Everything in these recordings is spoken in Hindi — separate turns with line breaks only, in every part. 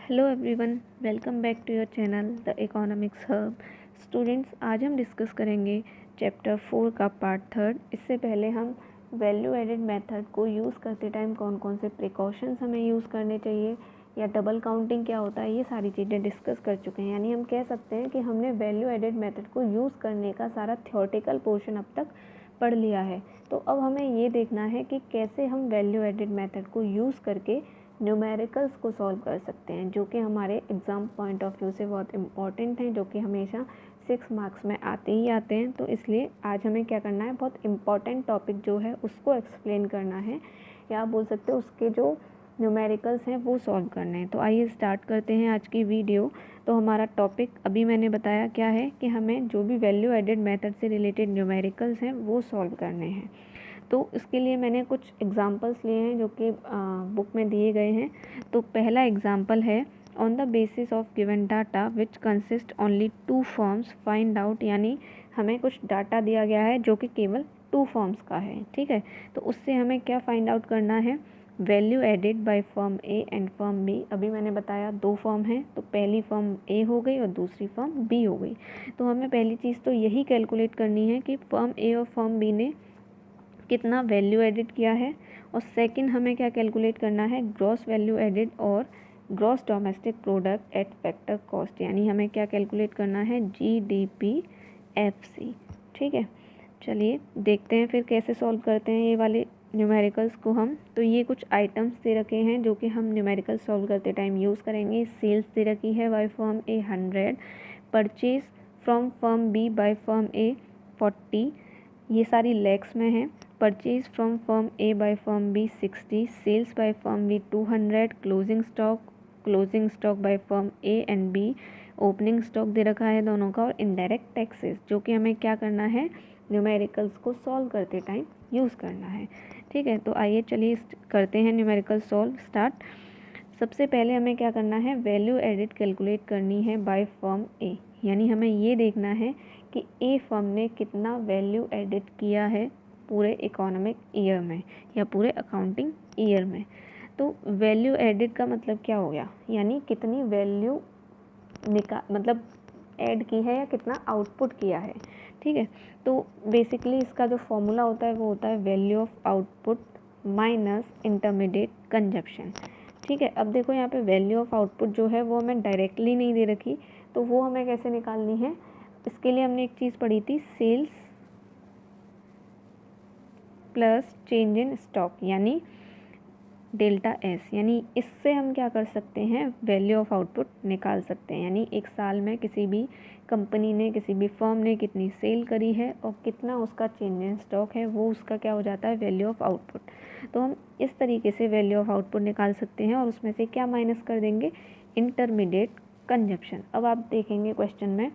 Hello everyone, welcome back to your channel the economics hub. Students, आज हम डिस्कस करेंगे चैप्टर 4 का पार्ट 3। इससे पहले हम वैल्यू एडेड मेथड को यूज़ करते टाइम कौन कौन से प्रिकॉशंस हमें यूज़ करने चाहिए या डबल काउंटिंग क्या होता है, ये सारी चीज़ें डिस्कस कर चुके हैं। यानी हम कह सकते हैं कि हमने वैल्यू एडेड मेथड को यूज़ करने का सारा थ्योरेटिकल पोर्शन अब तक पढ़ लिया है। तो अब हमें ये देखना है कि कैसे हम वैल्यू एडेड मेथड को यूज़ करके न्यूमेरिकल्स को सॉल्व कर सकते हैं, जो कि हमारे एग्ज़ाम पॉइंट ऑफ व्यू से बहुत इम्पॉर्टेंट हैं, जो कि हमेशा 6 मार्क्स में आते ही आते हैं। तो इसलिए आज हमें क्या करना है, बहुत इम्पॉर्टेंट टॉपिक जो है उसको एक्सप्लेन करना है, या आप बोल सकते हो उसके जो न्यूमेरिकल्स हैं वो सॉल्व करने हैं। तो आइए स्टार्ट करते हैं आज की वीडियो। तो हमारा टॉपिक अभी मैंने बताया क्या है कि हमें जो भी वैल्यू एडेड मेथड से रिलेटेड न्यूमेरिकल्स हैं वो सॉल्व करने हैं। तो इसके लिए मैंने कुछ एग्जांपल्स लिए हैं जो कि बुक में दिए गए हैं। तो पहला एग्जांपल है, on the basis of given data which consist only 2 forms find out. यानी हमें कुछ डाटा दिया गया है जो कि केवल 2 फॉर्म्स का है, ठीक है। तो उससे हमें क्या फाइंड आउट करना है, value added by form A and form B. अभी मैंने बताया 2 फॉर्म हैं, तो पहली फॉर्म ए हो गई और दूसरी फॉर्म बी हो गई। तो हमें पहली चीज़ तो यही कैलकुलेट करनी है कि फॉर्म ए और फॉर्म बी ने कितना वैल्यू एडिट किया है, और सेकंड हमें क्या कैलकुलेट करना है, ग्रॉस वैल्यू एडिड और gross domestic product at factor cost. यानी हमें क्या कैलकुलेट करना है, GDP-FC, ठीक है। चलिए देखते हैं फिर कैसे सॉल्व करते हैं ये वाले न्यूमेरिकल्स को हम। तो ये कुछ आइटम्स दे रखे हैं जो कि हम न्यूमेरिकल सॉल्व करते टाइम यूज़ करेंगे। सेल्स दे रखी है by firm A 100, purchase from firm B by firm A 40, ये सारी लैक्स में है। Purchase from firm A by firm B 60, sales by firm B 200, closing stock by firm A and B, opening stock दे रखा है दोनों का, और इनडायरेक्ट टैक्सेस, जो कि हमें क्या करना है, न्यूमेरिकल्स को सॉल्व करते टाइम यूज़ करना है, ठीक है। तो आइए चलिए करते हैं न्यूमेरिकल सॉल्व स्टार्ट। सबसे पहले हमें क्या करना है, वैल्यू एडिट कैलकुलेट करनी है बाय फर्म ए। यानी हमें ये देखना है कि ए फर्म ने कितना वैल्यू एडिट किया है पूरे इकोनॉमिक ईयर में या पूरे अकाउंटिंग ईयर में। तो वैल्यू एडिट का मतलब क्या हो गया, यानी कितनी वैल्यू मतलब ऐड की है या कितना आउटपुट किया है, ठीक है। तो बेसिकली इसका जो फॉर्मूला होता है वो होता है value of output minus intermediate consumption, ठीक है। अब देखो यहाँ पे वैल्यू ऑफ आउटपुट जो है वो हमें डायरेक्टली नहीं दे रखी, तो वो हमें कैसे निकालनी है, इसके लिए हमने एक चीज़ पढ़ी थी, sales plus change in stock यानी डेल्टा एस। यानी इससे हम क्या कर सकते हैं, वैल्यू ऑफ आउटपुट निकाल सकते हैं। यानी एक साल में किसी भी कंपनी ने, किसी भी फर्म ने कितनी सेल करी है और कितना उसका चेंज इन स्टॉक है, वो उसका क्या हो जाता है, वैल्यू ऑफ आउटपुट। तो हम इस तरीके से वैल्यू ऑफ आउटपुट निकाल सकते हैं, और उसमें से क्या माइनस कर देंगे, इंटरमीडिएट कंजप्शन। अब आप देखेंगे क्वेश्चन में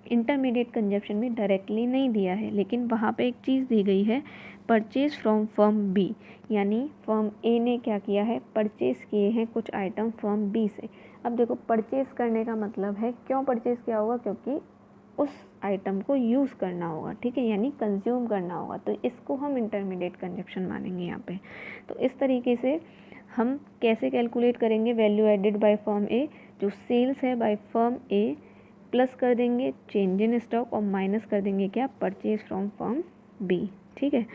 इंटरमीडिएट कंजप्शन भी डायरेक्टली नहीं दिया है, लेकिन वहाँ पे एक चीज़ दी गई है, परचेज फ्रॉम फर्म बी। यानी फर्म ए ने क्या किया है, परचेज़ किए हैं कुछ आइटम फर्म बी से। अब देखो परचेज़ करने का मतलब है, क्यों परचेज़ किया होगा, क्योंकि उस आइटम को यूज़ करना होगा, ठीक है, यानी कंज्यूम करना होगा। तो इसको हम इंटरमीडिएट कंजप्शन मानेंगे यहाँ पे। तो इस तरीके से हम कैसे कैलकुलेट करेंगे वैल्यू एडिड बाय फर्म ए, जो सेल्स है बाय फर्म ए, प्लस कर देंगे चेंज इन स्टॉक और माइनस कर देंगे क्या, परचेज फ्रॉम फर्म बी, ठीक है।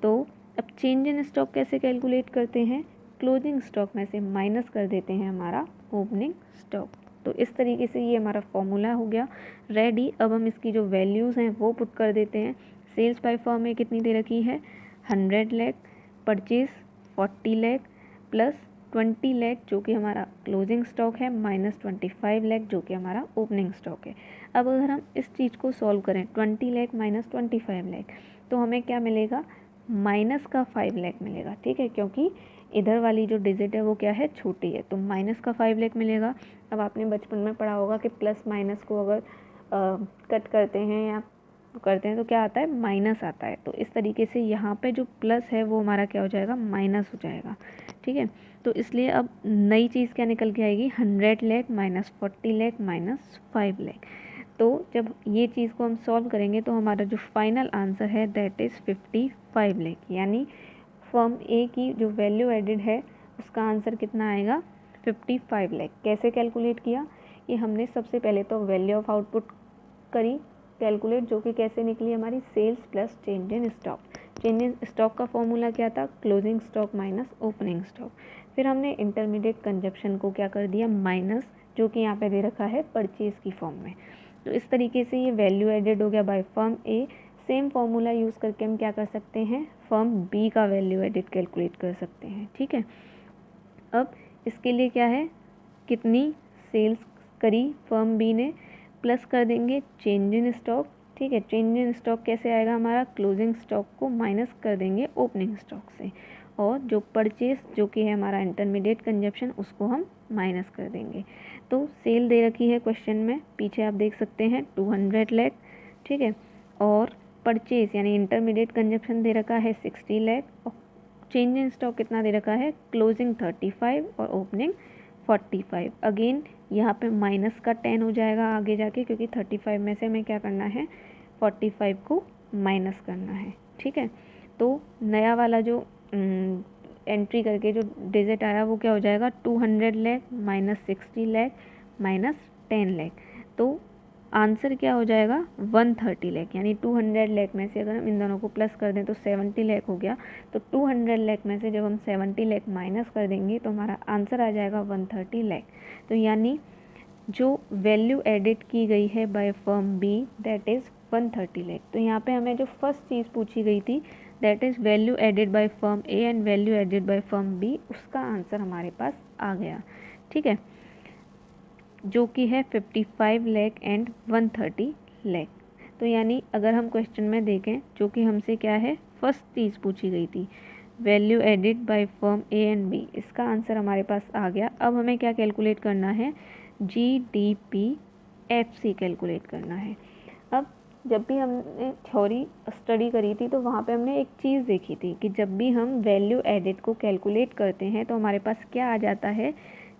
तो अब चेंज इन स्टॉक कैसे कैलकुलेट करते हैं, क्लोजिंग स्टॉक में से माइनस कर देते हैं हमारा ओपनिंग स्टॉक। तो इस तरीके से ये हमारा फॉर्मूला हो गया रेडी। अब हम इसकी जो वैल्यूज़ हैं वो पुट कर देते हैं। सेल्स बाय फर्म में कितनी दे रखी है, 100 लाख, परचेज 40 लाख, प्लस 20 लाख जो कि हमारा क्लोजिंग स्टॉक है, माइनस 25 लाख जो कि हमारा ओपनिंग स्टॉक है। अब अगर हम इस चीज़ को सॉल्व करें, 20 लाख माइनस 25 लाख, तो हमें क्या मिलेगा, माइनस का 5 लाख मिलेगा, ठीक है, क्योंकि इधर वाली जो डिजिट है वो क्या है, छोटी है, तो माइनस का 5 लाख मिलेगा। अब आपने बचपन में पढ़ा होगा कि प्लस माइनस को अगर कट करते हैं या करते हैं तो क्या आता है, माइनस आता है। तो इस तरीके से यहाँ पे जो प्लस है वो हमारा क्या हो जाएगा, माइनस हो जाएगा, ठीक है। तो इसलिए अब नई चीज़ क्या निकल के आएगी, 100 लाख माइनस 40 लाख माइनस 5 लाख। तो जब ये चीज़ को हम सॉल्व करेंगे तो हमारा जो फाइनल आंसर है दैट इज़ 55 लाख। यानी फर्म ए की जो वैल्यू एडिड है उसका आंसर कितना आएगा, 55 लाख। कैसे कैलकुलेट किया कि हमने सबसे पहले तो वैल्यू ऑफ आउटपुट करी कैलकुलेट, जो कि कैसे निकली हमारी sales plus change in stock. Change in stock का फॉर्मूला क्या था, closing stock minus opening stock. फिर हमने इंटरमीडिएट कंजप्शन को क्या कर दिया, माइनस, जो कि यहाँ पे दे रखा है परचेज की फॉर्म में। तो इस तरीके से ये वैल्यू एडेड हो गया बाय फर्म ए। सेम फॉर्मूला यूज़ करके हम क्या कर सकते हैं, फर्म बी का वैल्यू एडेड कैलकुलेट कर सकते हैं। ठीक है, अब इसके लिए क्या है, कितनी सेल्स करी फर्म बी ने, प्लस कर देंगे चेंज इन स्टॉक। ठीक है, चेंज इन स्टॉक कैसे आएगा हमारा, क्लोजिंग स्टॉक को माइनस कर देंगे ओपनिंग स्टॉक से, और जो परचेस जो कि है हमारा इंटरमीडिएट कंजप्शन उसको हम माइनस कर देंगे। तो सेल दे रखी है क्वेश्चन में, पीछे आप देख सकते हैं 200 लाख। ठीक है, और परचेस यानी इंटरमीडिएट कंजप्शन दे रखा है 60 लाख, और चेंज इन स्टॉक कितना दे रखा है, क्लोजिंग 35 और ओपनिंग 45। अगेन यहाँ पे माइनस का 10 हो जाएगा आगे जाके, क्योंकि 35 में से हमें क्या करना है, 45 को माइनस करना है। ठीक है, तो नया वाला जो एंट्री करके जो डिजिट आया वो क्या हो जाएगा, 200 लाख माइनस 60 लाख माइनस 10 लाख। तो आंसर क्या हो जाएगा, 130 लाख। यानी 200 लाख में से अगर हम इन दोनों को प्लस कर दें तो 70 लाख हो गया। तो 200 लाख में से जब हम 70 लाख माइनस कर देंगे तो हमारा आंसर आ जाएगा 130 लाख। तो यानी जो वैल्यू एडिट की गई है by firm B that is 130 lakh. तो यहाँ पे हमें जो फर्स्ट चीज़ पूछी गई थी that is value added by firm A and value added by firm B, उसका आंसर हमारे पास आ गया। ठीक है, जो कि है 55 लाख एंड 130 लाख। तो यानी अगर हम क्वेश्चन में देखें, जो कि हमसे क्या है, फर्स्ट चीज़ पूछी गई थी value added by firm A and B, इसका आंसर हमारे पास आ गया। अब हमें क्या कैलकुलेट करना है, GDP-FC कैलकुलेट करना है। अब जब भी हमने थ्योरी स्टडी करी थी तो वहाँ पे हमने एक चीज़ देखी थी कि जब भी हम वैल्यू एडिड को कैलकुलेट करते हैं तो हमारे पास क्या आ जाता है,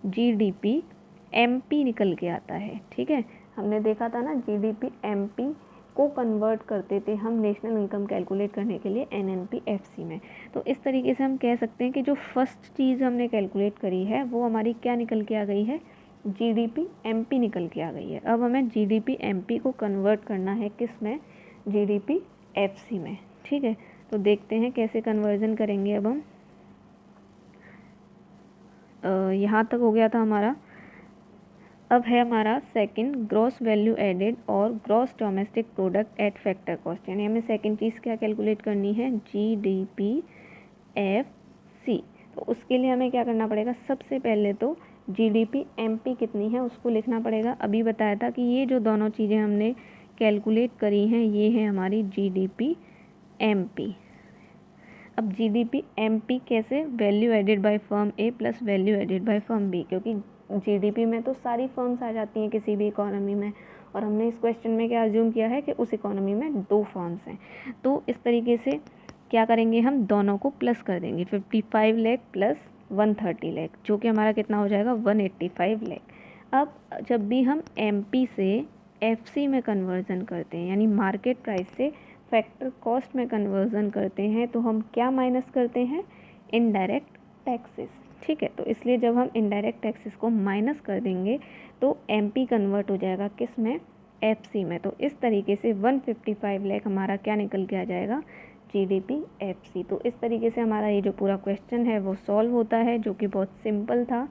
GDP-MP निकल के आता है। ठीक है, हमने देखा था ना, GDP-MP को कन्वर्ट करते थे हम नेशनल इनकम कैलकुलेट करने के लिए NNP-FC में। तो इस तरीके से हम कह सकते हैं कि जो फर्स्ट चीज़ हमने कैलकुलेट करी है वो हमारी क्या निकल के आ गई है, GDP-MP निकल के आ गई है। अब हमें GDP-MP को कन्वर्ट करना है किस में, GDP-FC में। ठीक है, तो देखते हैं कैसे कन्वर्जन करेंगे। अब हम यहाँ तक हो गया था हमारा। अब है हमारा सेकंड, ग्रॉस वैल्यू एडेड और gross domestic product at factor cost. यानी हमें सेकंड चीज़ क्या कैलकुलेट करनी है, GDP-FC। तो उसके लिए हमें क्या करना पड़ेगा, सबसे पहले तो GDP-MP कितनी है उसको लिखना पड़ेगा। अभी बताया था कि ये जो दोनों चीज़ें हमने कैलकुलेट करी हैं ये है हमारी GDP-MP। अब GDP-MP कैसे, value added by firm A plus value added by firm B, क्योंकि GDP में तो सारी फर्म्स आ जाती हैं किसी भी इकोनॉमी में, और हमने इस क्वेश्चन में क्या अज्यूम किया है कि उस इकोनॉमी में 2 फर्म्स हैं। तो इस तरीके से क्या करेंगे, हम दोनों को प्लस कर देंगे, 55 लाख प्लस 130 लाख, जो कि हमारा कितना हो जाएगा, 185 लाख। अब जब भी हम MP से FC में कन्वर्जन करते हैं, यानी मार्केट प्राइस से फैक्टर कॉस्ट में कन्वर्जन करते हैं, तो हम क्या माइनस करते हैं, इनडायरेक्ट टैक्सेस। ठीक है, तो इसलिए जब हम इनडायरेक्ट टैक्सेस को माइनस कर देंगे तो MP कन्वर्ट हो जाएगा किस में, FC में। तो इस तरीके से 155 लाख हमारा क्या निकल के आ जाएगा, GDP-FC। तो इस तरीके से हमारा ये जो पूरा क्वेश्चन है वो सॉल्व होता है, जो कि बहुत सिंपल था।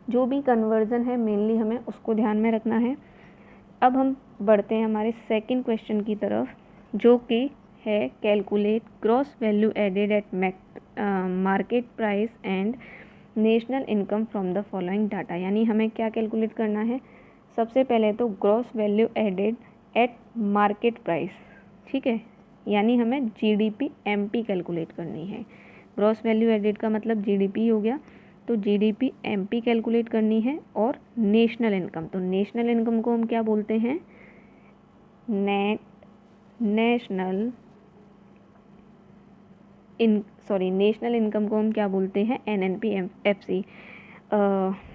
जो भी कन्वर्जन है मेनली हमें उसको ध्यान में रखना है। अब हम बढ़ते हैं हमारे सेकंड क्वेश्चन की तरफ, जो कि है calculate gross value added at market price and national income from the following data. यानी हमें क्या कैलकुलेट करना है, सबसे पहले तो gross value added at market price. ठीक है, यानी हमें GDP-MP कैलकुलेट करनी है। ग्रॉस वैल्यू एडेड का मतलब GDP हो गया, तो GDP-MP कैलकुलेट करनी है। और नेशनल इनकम, तो नेशनल इनकम को हम क्या बोलते हैं, नेशनल इनकम को हम क्या बोलते हैं, NNP-FC,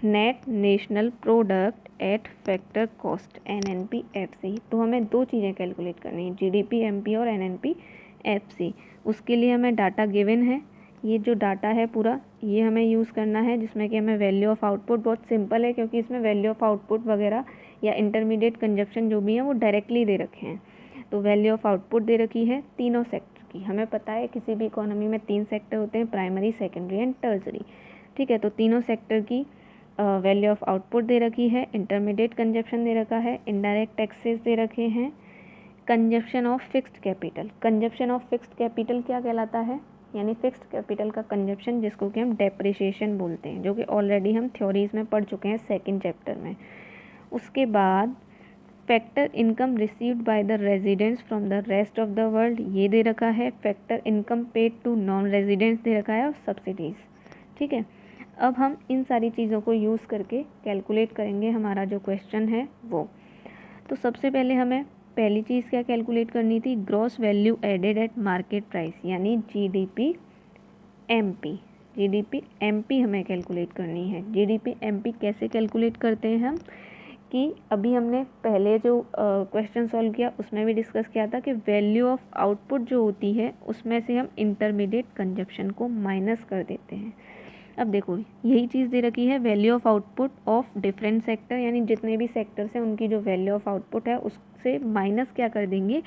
net national product at factor cost, NNP-FC। तो हमें 2 चीज़ें कैलकुलेट करनी है, GDP-MP और NNP-FC। उसके लिए हमें डाटा गिवन है ये जो डाटा है पूरा ये हमें यूज़ करना है, जिसमें कि हमें वैल्यू ऑफ आउटपुट, बहुत सिंपल है क्योंकि इसमें वैल्यू ऑफ आउटपुट वगैरह या इंटरमीडिएट कंजप्शन जो भी है वो डायरेक्टली दे रखे हैं। तो वैल्यू ऑफ आउटपुट दे रखी है तीनों सेक्टर की। हमें पता है किसी भी इकोनॉमी में 3 सेक्टर होते हैं, प्राइमरी, सेकेंडरी एंड टर्सरी। ठीक है, तो तीनों सेक्टर की वैल्यू ऑफ आउटपुट दे रखी है, इंटरमीडिएट कंजप्शन दे रखा है, इनडायरेक्ट टैक्सेस दे रखे हैं, consumption of fixed capital. Consumption of fixed capital क्या कहलाता है, यानी फिक्स्ड कैपिटल का कंजप्शन, जिसको कि हम डेप्रिसिएशन बोलते हैं, जो कि ऑलरेडी हम थ्योरीज में पढ़ चुके हैं 2nd चैप्टर में। उसके बाद factor income received by the residents from the rest of the world, ये दे रखा है। Factor income paid to non residents दे रखा है, और सब्सिडीज़। ठीक है, अब हम इन सारी चीज़ों को यूज़ करके कैलकुलेट करेंगे हमारा जो क्वेश्चन है वो। तो सबसे पहले हमें पहली चीज़ क्या कैलकुलेट करनी थी, gross value added at market price, यानी जीडीपी एमपी। जीडीपी एमपी हमें कैलकुलेट करनी है। जीडीपी एमपी कैसे कैलकुलेट करते हैं हम, कि अभी हमने पहले जो क्वेश्चन सॉल्व किया उसमें भी डिस्कस किया था कि वैल्यू ऑफ आउटपुट जो होती है उसमें से हम इंटरमीडिएट कंजप्शन को माइनस कर देते हैं। अब देखो यही चीज़ दे रखी है, value of output of different sector, यानी जितने भी सेक्टर्स हैं उनकी जो वैल्यू ऑफ आउटपुट है उससे माइनस क्या कर देंगे,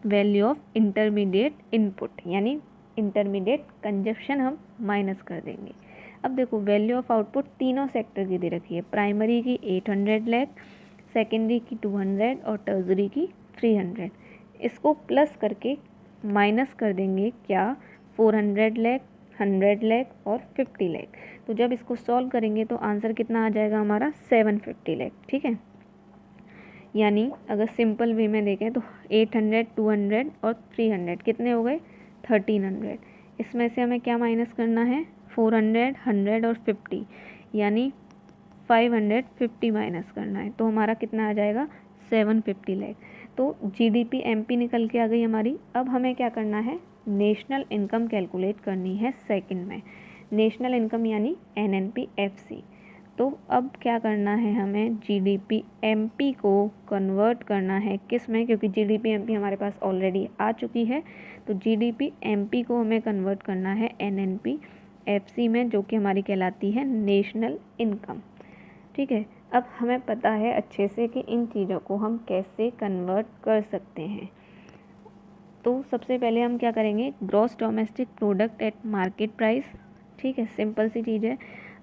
वैल्यू ऑफ इंटरमीडिएट इनपुट, यानी इंटरमीडिएट कंजप्शन हम माइनस कर देंगे। अब देखो वैल्यू ऑफ आउटपुट तीनों सेक्टर की दे रखी है, प्राइमरी की 800 लाख, सेकेंडरी की 200 और टर्सरी की 300। इसको प्लस करके माइनस कर देंगे क्या, 400 लाख, 100 लाख और 50 लाख। तो जब इसको सॉल्व करेंगे तो आंसर कितना आ जाएगा हमारा, 750 लाख। ठीक है, यानी अगर सिंपल वे में देखें तो 800, 200 और 300 कितने हो गए, 1300। इसमें से हमें क्या माइनस करना है, 400, 100 और 50, यानी 550 माइनस करना है। तो हमारा कितना आ जाएगा, 750 लाख। तो जीडीपी एमपी निकल के आ गई हमारी। अब हमें क्या करना है, नेशनल इनकम कैलकुलेट करनी है सेकंड में। नेशनल इनकम यानी एनएनपी एफसी। तो अब क्या करना है, हमें जीडीपी एमपी को कन्वर्ट करना है किस में, क्योंकि जीडीपी एमपी हमारे पास ऑलरेडी आ चुकी है। तो जीडीपी एमपी को हमें कन्वर्ट करना है एनएनपी एफसी में, जो कि हमारी कहलाती है नेशनल इनकम। ठीक है, अब हमें पता है अच्छे से कि इन चीज़ों को हम कैसे कन्वर्ट कर सकते हैं। तो सबसे पहले हम क्या करेंगे, gross domestic product at market price. ठीक है, सिंपल सी चीज़ है।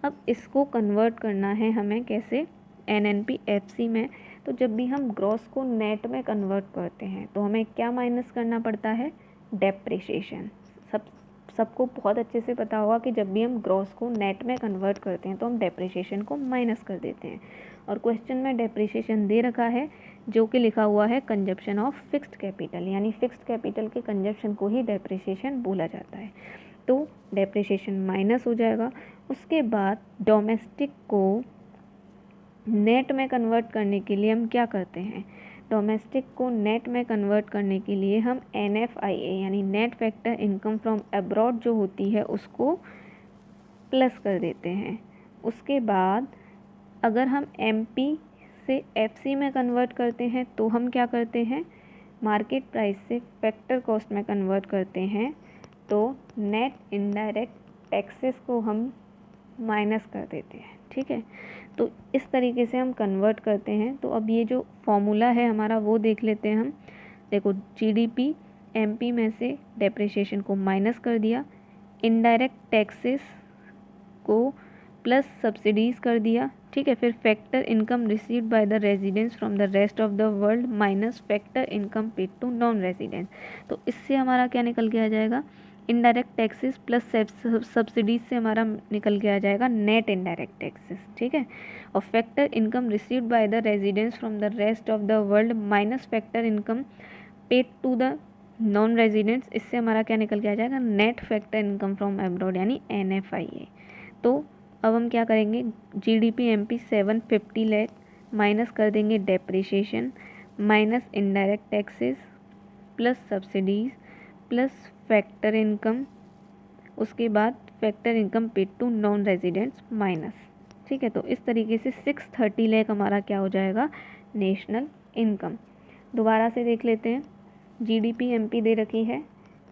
अब इसको कन्वर्ट करना है हमें कैसे, एनएनपी एफसी में। तो जब भी हम ग्रॉस को नेट में कन्वर्ट करते हैं तो हमें क्या माइनस करना पड़ता है, डेप्रिसिएशन। सबको बहुत अच्छे से पता होगा कि जब भी हम ग्रॉस को नेट में कन्वर्ट करते हैं तो हम डेप्रिसिएशन को माइनस कर देते हैं। और क्वेश्चन में डेप्रिसिएशन दे रखा है, जो कि लिखा हुआ है कंजप्शन ऑफ फिक्स्ड कैपिटल, यानी फिक्स्ड कैपिटल के कंजप्शन को ही डेप्रिसिएशन बोला जाता है। तो डेप्रिसिएशन माइनस हो जाएगा। उसके बाद डोमेस्टिक को नेट में कन्वर्ट करने के लिए हम क्या करते हैं, डोमेस्टिक को नेट में कन्वर्ट करने के लिए हम NFIA यानी net factor income from abroad जो होती है उसको प्लस कर देते हैं। उसके बाद अगर हम MP से FC में कन्वर्ट करते हैं तो हम क्या करते हैं, मार्केट प्राइस से फैक्टर कॉस्ट में कन्वर्ट करते हैं। तो नेट इनडायरेक्ट टैक्सेस को हम माइनस कर देते हैं। ठीक है, तो इस तरीके से हम कन्वर्ट करते हैं। तो अब ये जो फॉर्मूला है हमारा वो देख लेते हैं हम। देखो जीडीपी एमपी में से डेप्रिसिएशन को माइनस कर दिया, इनडायरेक्ट टैक्सेस को प्लस सब्सिडीज़ कर दिया। ठीक है, फिर factor income received by the residents from the rest of the world minus factor income paid to non residents. तो इससे हमारा क्या निकल के आ जाएगा, इनडायरेक्ट टैक्सेस प्लस सब्सिडीज से हमारा निकल के आ जाएगा नेट इनडायरेक्ट टैक्सेस। ठीक है, और factor income received by the residents from the rest of the world minus factor income paid to the non residents, इससे हमारा क्या निकल के आ जाएगा, net factor income from abroad यानी NFIA। तो अब हम क्या करेंगे, जीडीपी एमपी 750 लाख माइनस कर देंगे depreciation minus indirect taxes plus subsidies plus factor income, उसके बाद factor income paid to non residents minus. ठीक है, तो इस तरीके से 630 लाख हमारा क्या हो जाएगा, नेशनल इनकम। दोबारा से देख लेते हैं, जीडीपी एमपी दे रखी है,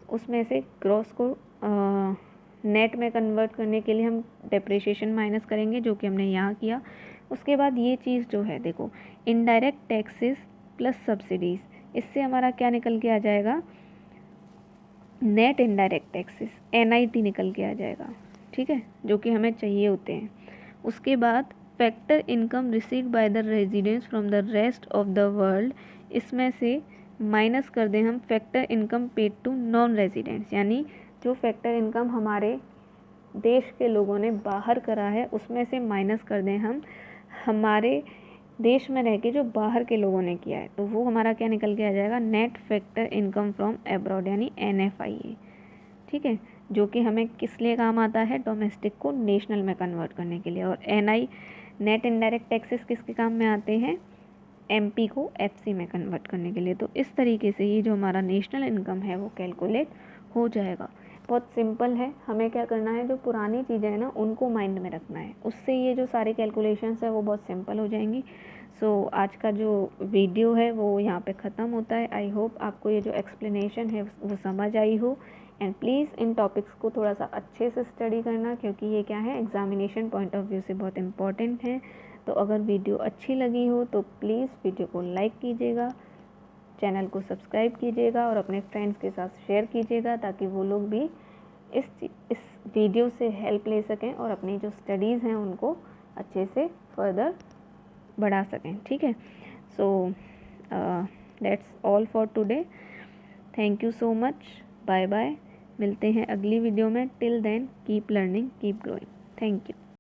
उसमें से ग्रॉस को नेट में कन्वर्ट करने के लिए हम डेप्रिसिएशन माइनस करेंगे, जो कि हमने यहाँ किया। उसके बाद ये चीज़ जो है देखो, इनडायरेक्ट टैक्सेस प्लस सब्सिडीज़, इससे हमारा क्या निकल के आ जाएगा, नेट इनडायरेक्ट टैक्सेस, NIT निकल के आ जाएगा, ठीक है, जो कि हमें चाहिए होते हैं। उसके बाद factor income received by the residents from the rest of the world, इसमें से माइनस कर दें हम factor income paid to non residents, यानी जो फैक्टर इनकम हमारे देश के लोगों ने बाहर करा है उसमें से माइनस कर दें हम हमारे देश में रह के जो बाहर के लोगों ने किया है, तो वो हमारा क्या निकल के आ जाएगा, net factor income from abroad, यानी NFIA, ठीक है, जो कि हमें किस लिए काम आता है, डोमेस्टिक को नेशनल में कन्वर्ट करने के लिए। और NI नेट इनडायरेक्ट टैक्सेस किसके काम में आते हैं, MP को FC में कन्वर्ट करने के लिए। तो इस तरीके से ये जो हमारा नेशनल इनकम है वो कैलकुलेट हो जाएगा। बहुत सिंपल है, हमें क्या करना है, जो पुरानी चीज़ें हैं ना उनको माइंड में रखना है, उससे ये जो सारे कैलकुलेशंस है वो बहुत सिंपल हो जाएंगी। सो आज का जो वीडियो है वो यहाँ पे ख़त्म होता है। आई होप आपको ये जो एक्सप्लेनेशन है वो समझ आई हो, एंड प्लीज़ इन टॉपिक्स को थोड़ा सा अच्छे से स्टडी करना, क्योंकि ये क्या है, एग्जामिनेशन पॉइंट ऑफ व्यू से बहुत इम्पॉर्टेंट है। तो अगर वीडियो अच्छी लगी हो तो प्लीज़ वीडियो को लाइक कीजिएगा, चैनल को सब्सक्राइब कीजिएगा और अपने फ्रेंड्स के साथ शेयर कीजिएगा, ताकि वो लोग भी इस वीडियो से हेल्प ले सकें और अपनी जो स्टडीज़ हैं उनको अच्छे से फर्दर बढ़ा सकें, ठीक है। So that's all for today, thank you so much, bye bye, मिलते हैं अगली वीडियो में। Till then keep learning, keep growing, thank you.